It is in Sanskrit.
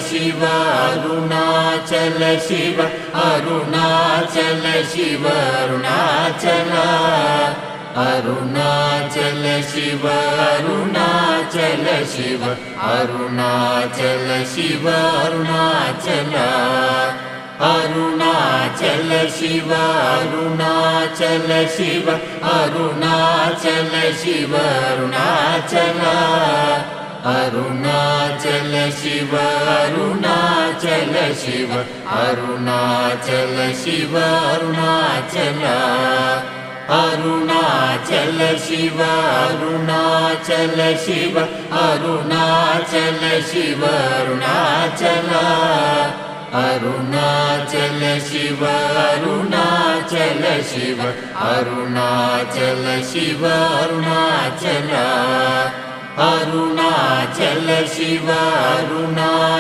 शिव अरुणाचल शिव अरुणाचल शिव अरुणाचल अरुणाचल शिव अरुणाचल शिव अरुणाचल शिव अरुणाचल अरुणाचल शिव अरुणाचल शिव अरुणाचल शिव अरुणाचल अरुणाचल शिव अरुणाचल शिव अरुणाचल शिव अरुणाचल अरुणाचल शिव अरुणाचल शिव अरुणाचल शिव अरुणाचल अरुणाचल शिव अरुणाचल शिव अरुणाचल शिव अरुणाचल अरुणाचल शिव अरुणाचल